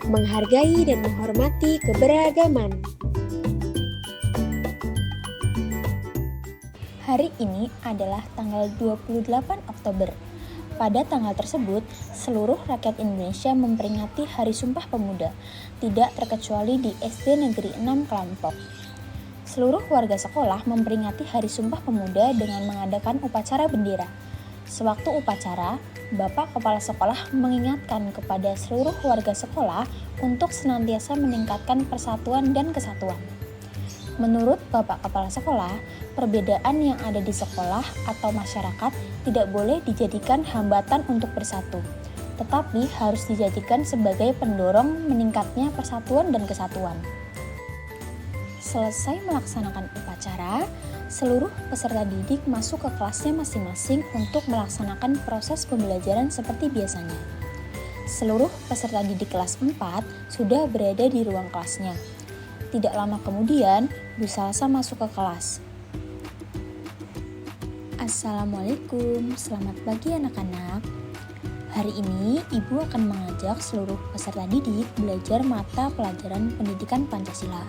menghargai dan menghormati keberagaman. Hari ini adalah tanggal 28 Oktober. Pada tanggal tersebut, seluruh rakyat Indonesia memperingati Hari Sumpah Pemuda, tidak terkecuali di SD Negeri 6 Kelampok. Seluruh warga sekolah memperingati Hari Sumpah Pemuda dengan mengadakan upacara bendera. Sewaktu upacara, Bapak Kepala Sekolah mengingatkan kepada seluruh warga sekolah untuk senantiasa meningkatkan persatuan dan kesatuan. Menurut Bapak Kepala Sekolah, perbedaan yang ada di sekolah atau masyarakat tidak boleh dijadikan hambatan untuk bersatu, tetapi harus dijadikan sebagai pendorong meningkatnya persatuan dan kesatuan. Selesai melaksanakan upacara, seluruh peserta didik masuk ke kelasnya masing-masing untuk melaksanakan proses pembelajaran seperti biasanya. Seluruh peserta didik kelas 4 sudah berada di ruang kelasnya. Tidak lama kemudian, Bu Salsa masuk ke kelas. Assalamualaikum, selamat pagi anak-anak. Hari ini Ibu akan mengajak seluruh peserta didik belajar mata pelajaran pendidikan Pancasila.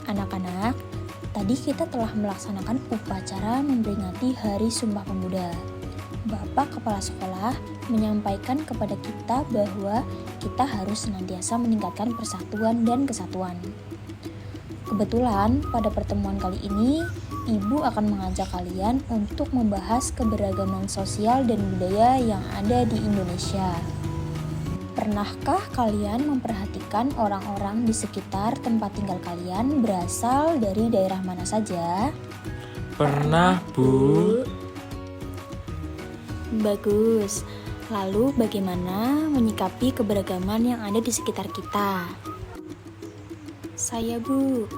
Anak-anak, tadi kita telah melaksanakan upacara memperingati Hari Sumpah Pemuda. Bapak Kepala Sekolah menyampaikan kepada kita bahwa kita harus senantiasa meningkatkan persatuan dan kesatuan. Kebetulan pada pertemuan kali ini, Ibu akan mengajak kalian untuk membahas keberagaman sosial dan budaya yang ada di Indonesia. Pernahkah kalian memperhatikan orang-orang di sekitar tempat tinggal kalian berasal dari daerah mana saja? Pernah, Bu. Bagus. Lalu bagaimana menyikapi keberagaman yang ada di sekitar kita? Saya, Bu.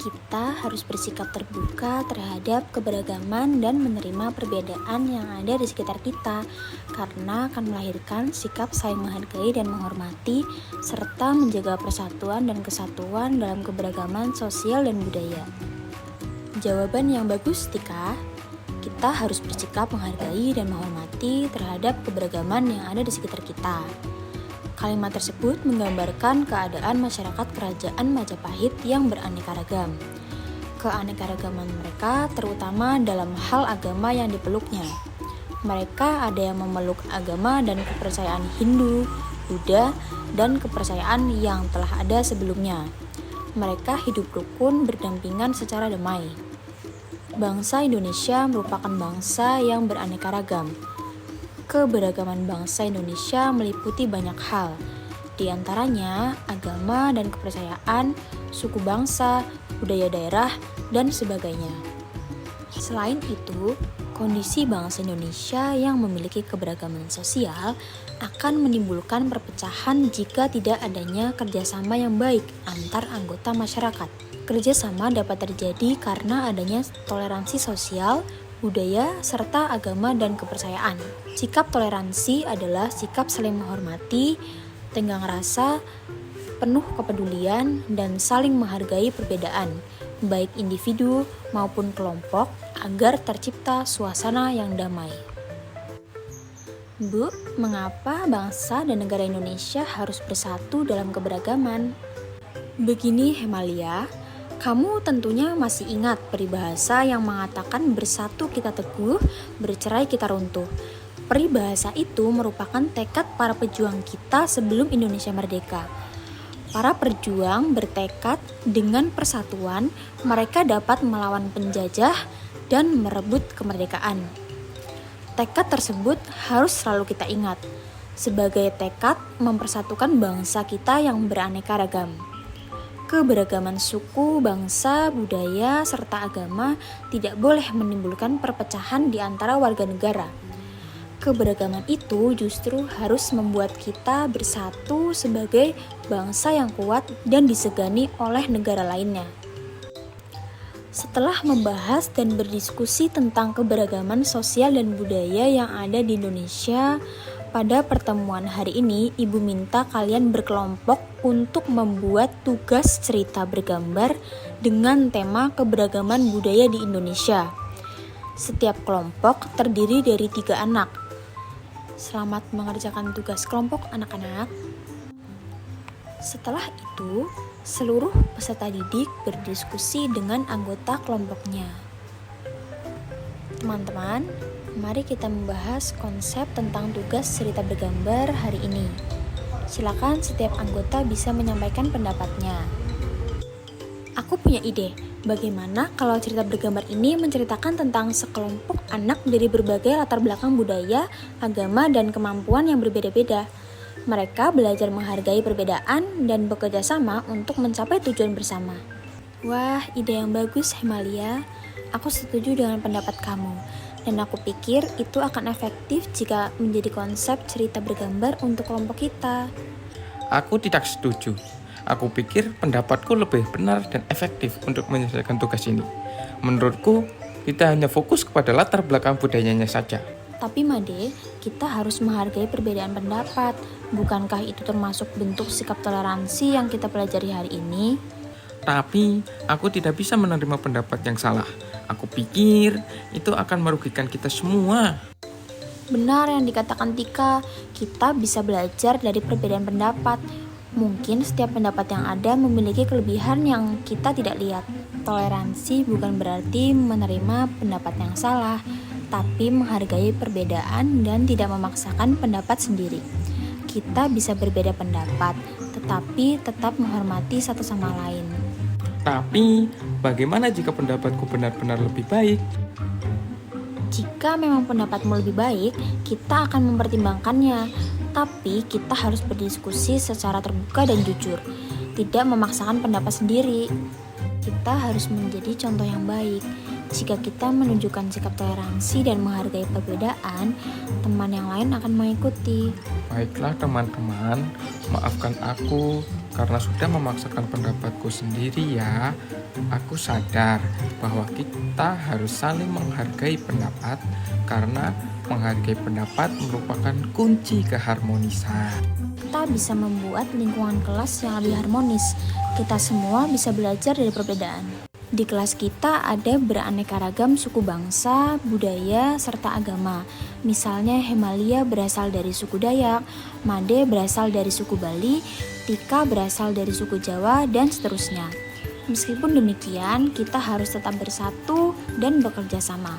Kita harus bersikap terbuka terhadap keberagaman dan menerima perbedaan yang ada di sekitar kita, karena akan melahirkan sikap saling menghargai dan menghormati, serta menjaga persatuan dan kesatuan dalam keberagaman sosial dan budaya. Jawaban yang bagus, Tika. Kita harus bersikap menghargai dan menghormati terhadap keberagaman yang ada di sekitar kita. Kalimat tersebut menggambarkan keadaan masyarakat Kerajaan Majapahit yang beraneka ragam. Keanekaragaman mereka terutama dalam hal agama yang dipeluknya. Mereka ada yang memeluk agama dan kepercayaan Hindu, Buddha, dan kepercayaan yang telah ada sebelumnya. Mereka hidup rukun berdampingan secara damai. Bangsa Indonesia merupakan bangsa yang beraneka ragam. Keberagaman bangsa Indonesia meliputi banyak hal, di antaranya agama dan kepercayaan, suku bangsa, budaya daerah, dan sebagainya. Selain itu, kondisi bangsa Indonesia yang memiliki keberagaman sosial akan menimbulkan perpecahan jika tidak adanya kerjasama yang baik antar anggota masyarakat. Kerjasama dapat terjadi karena adanya toleransi sosial, budaya, serta agama dan kepercayaan. Sikap toleransi adalah sikap saling menghormati, tenggang rasa, penuh kepedulian, dan saling menghargai perbedaan, baik individu maupun kelompok, agar tercipta suasana yang damai. Bu, mengapa bangsa dan negara Indonesia harus bersatu dalam keberagaman? Begini, Hemalia. Kamu tentunya masih ingat peribahasa yang mengatakan bersatu kita teguh, bercerai kita runtuh. Peribahasa itu merupakan tekad para pejuang kita sebelum Indonesia merdeka. Para pejuang bertekad dengan persatuan, mereka dapat melawan penjajah dan merebut kemerdekaan. Tekad tersebut harus selalu kita ingat, sebagai tekad mempersatukan bangsa kita yang beraneka ragam. Keberagaman suku, bangsa, budaya, serta agama tidak boleh menimbulkan perpecahan di antara warga negara. Keberagaman itu justru harus membuat kita bersatu sebagai bangsa yang kuat dan disegani oleh negara lainnya. Setelah membahas dan berdiskusi tentang keberagaman sosial dan budaya yang ada di Indonesia, pada pertemuan hari ini, Ibu minta kalian berkelompok untuk membuat tugas cerita bergambar dengan tema keberagaman budaya di Indonesia. Setiap kelompok terdiri dari 3 anak. Selamat mengerjakan tugas kelompok anak-anak. Setelah itu, seluruh peserta didik berdiskusi dengan anggota kelompoknya. Teman-teman, mari kita membahas konsep tentang tugas cerita bergambar hari ini. Silakan setiap anggota bisa menyampaikan pendapatnya. Aku punya ide, bagaimana kalau cerita bergambar ini menceritakan tentang sekelompok anak dari berbagai latar belakang budaya, agama, dan kemampuan yang berbeda-beda. Mereka belajar menghargai perbedaan dan bekerja sama untuk mencapai tujuan bersama. Wah, ide yang bagus, Hemalia. Aku setuju dengan pendapat kamu. Dan aku pikir itu akan efektif jika menjadi konsep cerita bergambar untuk kelompok kita. Aku tidak setuju. Aku pikir pendapatku lebih benar dan efektif untuk menyelesaikan tugas ini. Menurutku, kita hanya fokus kepada latar belakang budayanya saja. Tapi Made, kita harus menghargai perbedaan pendapat. Bukankah itu termasuk bentuk sikap toleransi yang kita pelajari hari ini? Tapi, aku tidak bisa menerima pendapat yang salah. Aku pikir itu akan merugikan kita semua. Benar yang dikatakan Tika, kita bisa belajar dari perbedaan pendapat. Mungkin setiap pendapat yang ada memiliki kelebihan yang kita tidak lihat. Toleransi bukan berarti menerima pendapat yang salah, tapi menghargai perbedaan dan tidak memaksakan pendapat sendiri. Kita bisa berbeda pendapat, tetapi tetap menghormati satu sama lain. Tapi, bagaimana jika pendapatku benar-benar lebih baik? Jika memang pendapatmu lebih baik, kita akan mempertimbangkannya. Tapi kita harus berdiskusi secara terbuka dan jujur, tidak memaksakan pendapat sendiri. Kita harus menjadi contoh yang baik. Jika kita menunjukkan sikap toleransi dan menghargai perbedaan, teman yang lain akan mengikuti. Baiklah teman-teman, maafkan aku karena sudah memaksakan pendapatku sendiri ya. Aku sadar bahwa kita harus saling menghargai pendapat karena menghargai pendapat merupakan kunci keharmonisan. Kita bisa membuat lingkungan kelas yang lebih harmonis. Kita semua bisa belajar dari perbedaan. Di kelas kita ada beraneka ragam suku bangsa, budaya, serta agama. Misalnya Hemalia berasal dari suku Dayak, Made berasal dari suku Bali, Tika berasal dari suku Jawa, dan seterusnya. Meskipun demikian, kita harus tetap bersatu dan bekerja sama.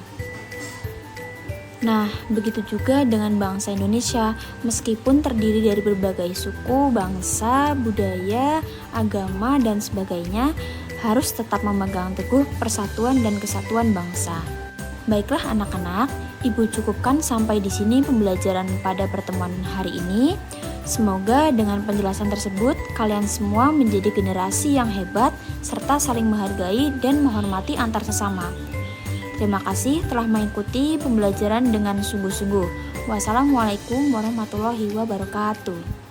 Nah, begitu juga dengan bangsa Indonesia. Meskipun terdiri dari berbagai suku, bangsa, budaya, agama, dan sebagainya, harus tetap memegang teguh persatuan dan kesatuan bangsa. Baiklah anak-anak, Ibu cukupkan sampai di sini pembelajaran pada pertemuan hari ini. Semoga dengan penjelasan tersebut, kalian semua menjadi generasi yang hebat, serta saling menghargai dan menghormati antar sesama. Terima kasih telah mengikuti pembelajaran dengan sungguh-sungguh. Wassalamualaikum warahmatullahi wabarakatuh.